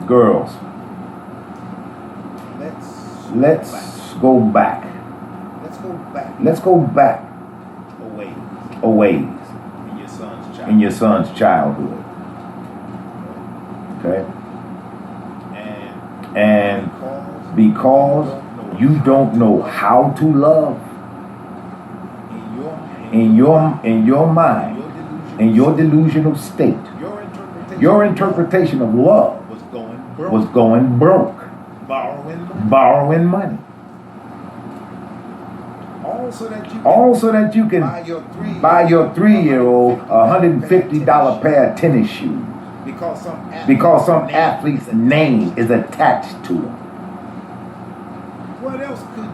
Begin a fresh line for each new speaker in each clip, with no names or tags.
Girls, let's go back. Let's go back. A ways. In your son's childhood. Okay? And because you don't know how to love, in your mind, in your delusional state, your interpretation of love was going broke. Borrowing money. All so that you can buy your 3-year-old $150 pair of tennis shoes because some athlete's name is attached to them.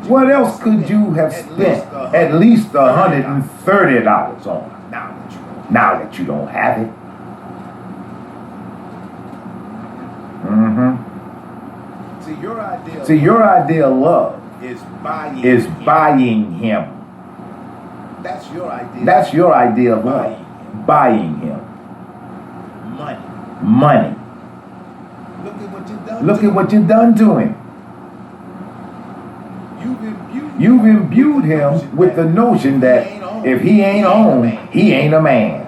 What else could you have spent at least $130 on now that you don't have it? See, your idea of love is buying him. That's your idea of love. Buying him. Money. Look at what you've done to him. You've imbued him with the notion that if he ain't on, he ain't a man.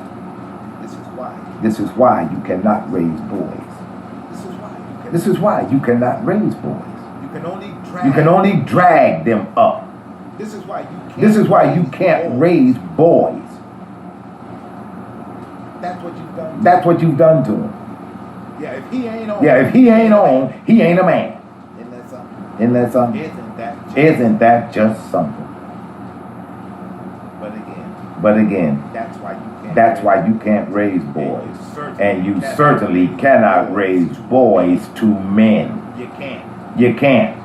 This is why you cannot raise boys. This is why you cannot raise boys. You can only drag them up. This is why you can't raise boys. That's what you've done to him. Yeah, if he ain't on, he ain't a man. Isn't that something? Isn't that just something? But again, that's why you can't raise boys. And you certainly cannot raise boys to men. You can't.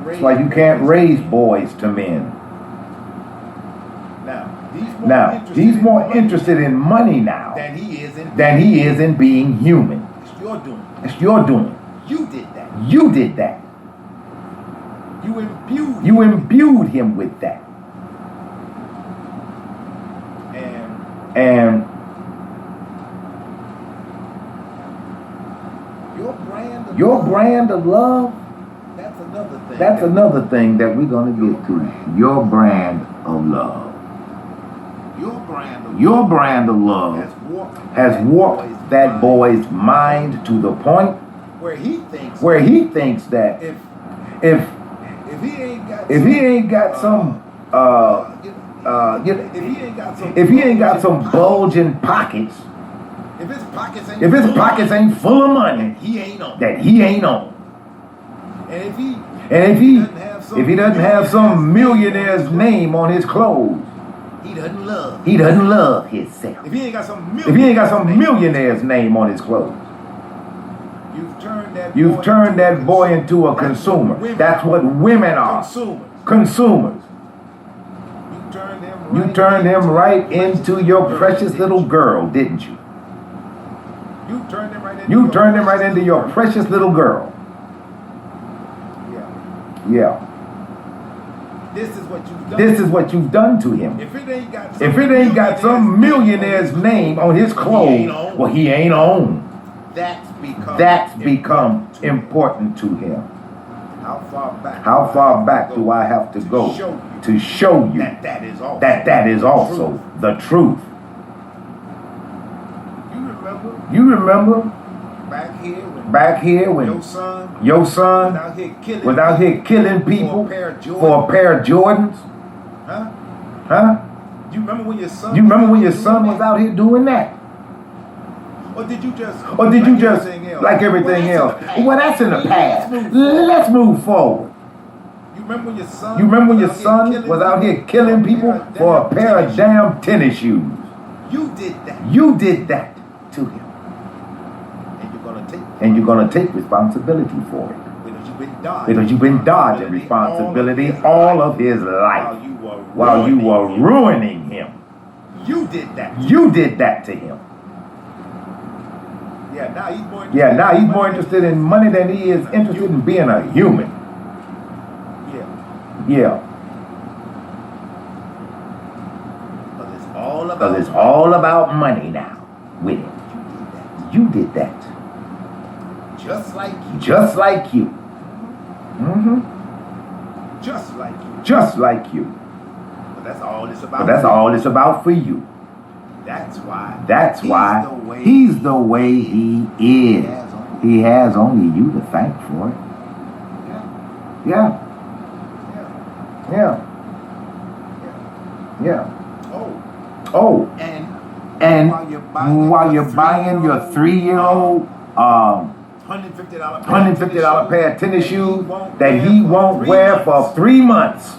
That's why you can't raise boys to men. Now, he's more interested in money now than he is in being human. It's your doing. You did that. You imbued him with that. And your brand of love, that's another thing that we're going to get to. Your brand of love. Your brand of love has warped that boy's mind to the point where he thinks that if he ain't got some if he ain't got some bulging pockets, if his pockets ain't full of money, that he ain't on. And if he doesn't have some millionaire's name on his clothes, he doesn't love himself. If he ain't got some millionaire's name on his clothes, you've turned that boy into a consumer. That's what women are. Consumers. You turned him right into your precious little girl, didn't you? You turned him right into your precious little girl. Yeah. This is what you've done to him. If it ain't got some millionaire's name on his clothes, well, he ain't on. That's become important to him. How far back do I have to go to show you that is also the truth? You remember back here when your son was out here killing people for a pair of Jordans? Huh? You remember when your son was out here doing that? Or did you just like everything else? Well, that's in the past. Let's move forward. You remember when your son was out here killing people for a pair of damn tennis shoes? You did that to him. And you're gonna take responsibility for it. Because you've been dodging responsibility all of his life while you were ruining him. You did that to him. Now he's more interested in money than he is interested in being a human. Yeah. Because it's all about money now with him. You did that.
Just like you.
Just like you. Mm-hmm.
Just like you.
Just like you.
But that's all it's about.
But that's all it's about for you.
That's why.
That's why he's the way he is. He has only you to thank for it. Yeah. Yeah. Yeah. Oh. And while you're buying your 3-year-old $150 pair of tennis shoes that he won't wear for 3 months.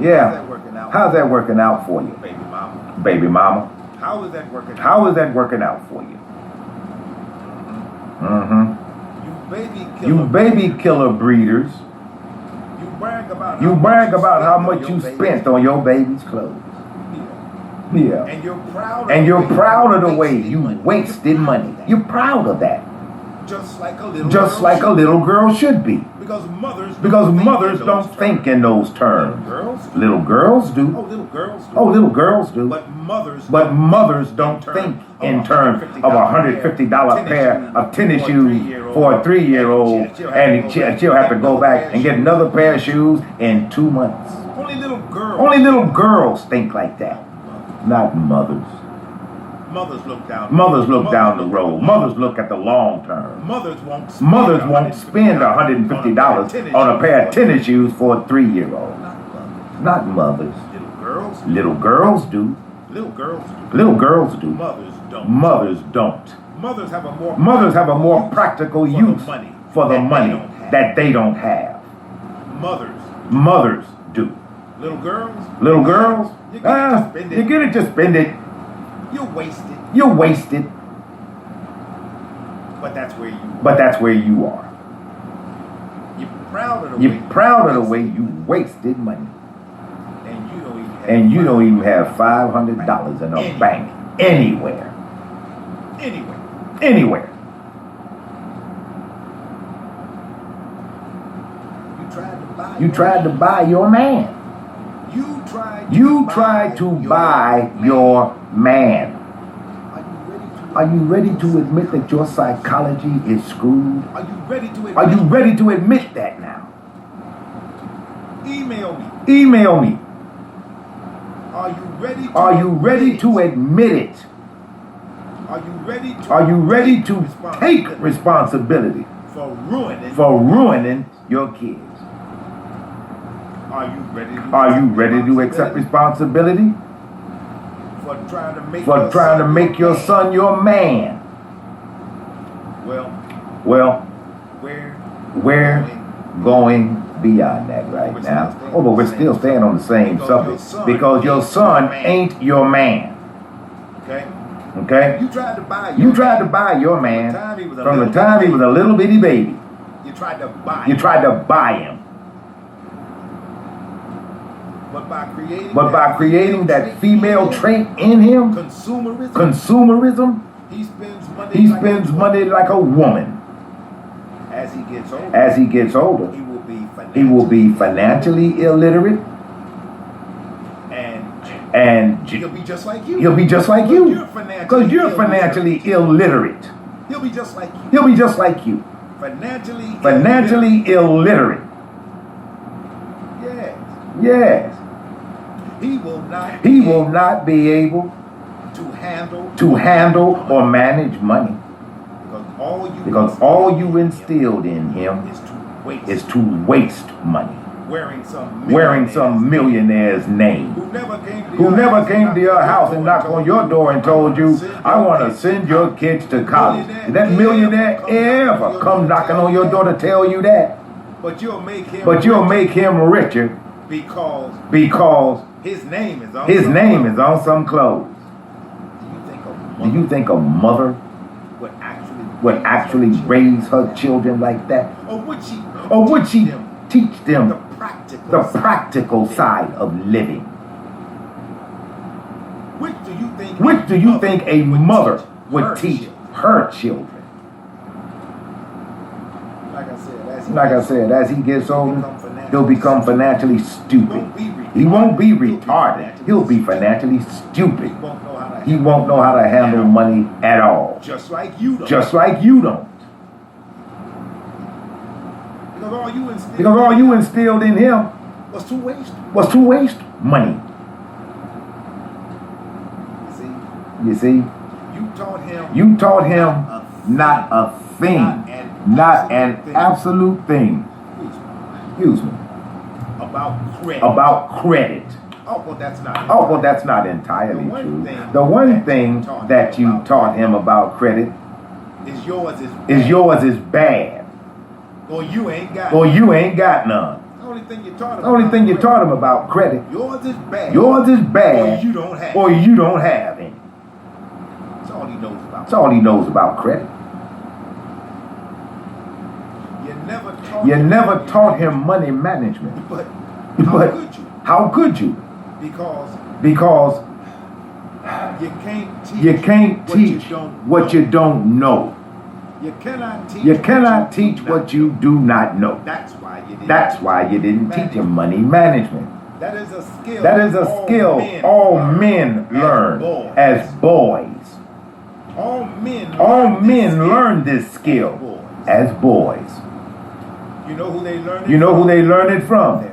Yeah. How's that working out for you? Baby mama.
How is that working out?
How is that working out for you? Mm-hmm. You baby killer breeders. You brag about how much you spent on your baby's clothes. Yeah. And you're proud of the way you wasted money. You're proud of that.
Just like
a little girl should be.
Because
mothers don't think in those terms. Little girls do. Oh, little girls do.
But
mothers don't think in terms of $150 pair of tennis shoes for a 3-year-old, and she'll have to go back and get another pair of shoes in 2 months. Only little girls think like that. Not mothers.
Mothers look down
the road. Mothers look at the long term.
Mothers won't
spend $150 on a pair of tennis shoes for a 3-year-old. Not mothers. Little girls do.
Little girls do.
Mothers don't.
Mothers have
a more practical use for the money that they don't have. Mothers do.
Little girls.
You get it to spend it. You're wasted.
But that's
where you are. You're proud of the way you wasted money. And you don't even have $500 in a bank anywhere. You tried to buy your man. You tried to buy your man. Are you ready to admit that your psychology is screwed? Are you ready to admit that now? Email me. Are you ready to admit it? Are you ready to take responsibility for ruining your kids?
Are
you ready to accept responsibility for trying to make your son your man? Well, we're going beyond that right now. Oh, but we're still staying on the same subject because your son ain't your man. Okay? You tried to buy your man from the time he was a little bitty baby.
You tried to
buy him. But by creating that female trait in him, consumerism, he spends money like a woman. As he gets older, he will be financially illiterate. And
he'll be just like you.
Because you're financially illiterate.
He'll be just like you.
Financially illiterate. Yes.
He
will not be able to handle or manage money. Because all you instilled in him is to waste money. Wearing some millionaire's name. Who never came to your house and knocked on your door and told you, I want to send your kids to college. Did that millionaire ever come knocking on your door to tell you that?
But you'll make
him richer because his name is on some clothes. Do you think a mother would actually raise her children like that? Or would she teach them the practical side of living? Which do you think a mother would teach her children?
Like I said,
as he gets older, he'll become financially stupid. He won't be retarded. He'll be financially stupid. He won't know how to handle money at all.
Just like you don't.
Just like you don't.
Because
all you instilled in him
was to waste.
Money. You see? You taught him not a thing. Not an absolute thing. Excuse me. About credit.
Oh, well, that's not
Entirely true. The one thing that you taught him about credit
is
yours is bad.
Or you ain't
got none.
The only
thing you taught him about credit.
Yours is bad.
Or you don't have any.
That's all he knows about.
That's all he knows about credit. You never taught him money management.
But
how could you? Because you can't teach what you don't know.
You
cannot teach what you do not know.
That's why you didn't
teach him money management.
That is
a skill all men learn as boys.
All
men learn this skill as boys.
You know
who they learn it from?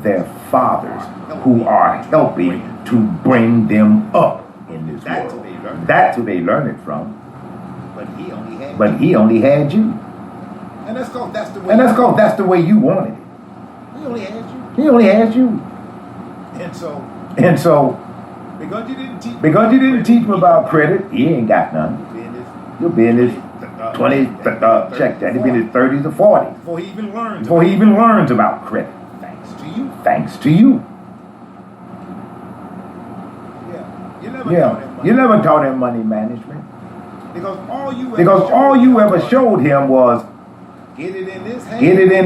Their fathers, who are helping to bring them up in this world. That's who they learn it from. But he only had you.
And that's called
that's the way you wanted it. He only had you. And so because you didn't teach him about credit, he ain't got none. He'll be in his 20s, check that. He'll be in his 30s or 40s. Before he even learns about credit. Thanks to you. You never taught him money management.
Because
all you ever showed him was
get it
in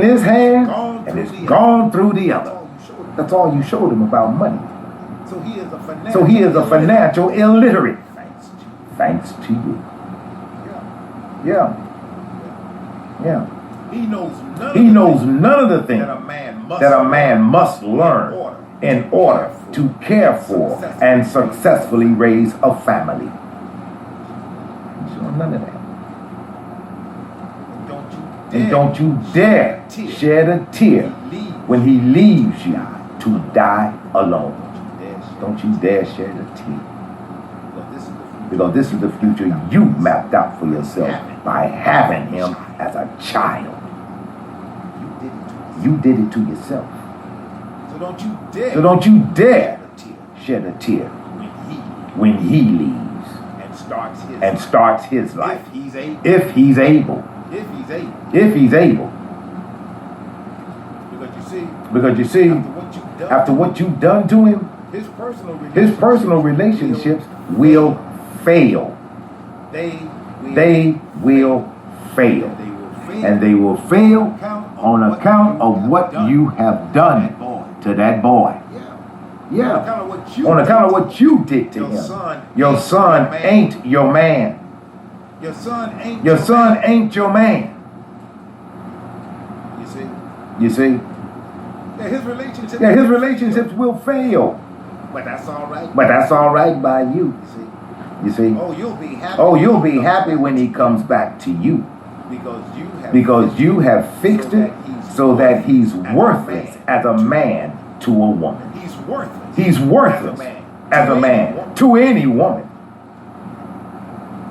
his hand and it's gone through the other. That's all you showed him about money.
So he is a
financial illiterate. Thanks to you. Yeah. He knows none of the things that a man must learn in order to care for and successfully raise a family. None of that. And don't you dare shed a tear when he leaves you to die alone. Don't you dare shed a tear. Because this is the future you mapped out for yourself by having him as a child. You did it to yourself. So don't you dare shed a tear when he leaves and starts his life. If he's able. Because you see, after what you've done to him, his personal relationships will fail. They will fail. And they will fail on account of what you have done to that boy. Yeah. On account of what you did to him. Your son ain't your man. Your son ain't your man. You see? Yeah, his relationships will fail.
But that's
all right by you. You see? Oh, you'll be happy when he comes back to you. Because you have fixed it so that he's worthless as a man to a woman. He's worthless as a man to any woman.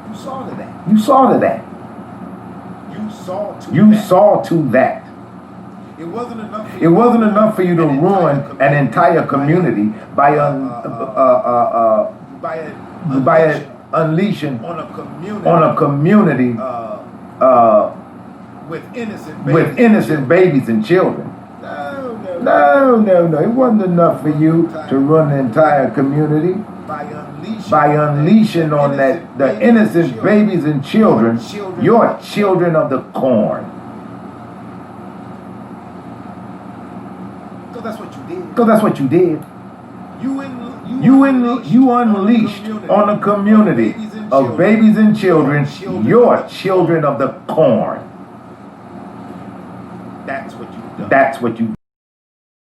You saw to that. You saw to that. It wasn't enough for you to ruin an entire community by unleashing on a community with innocent babies and children. No. It wasn't enough for you to run an entire community by unleashing on the innocent babies and children, your children of the corn. Because that's what you did. You unleashed on a community of babies and children, your children of the corn. That's what you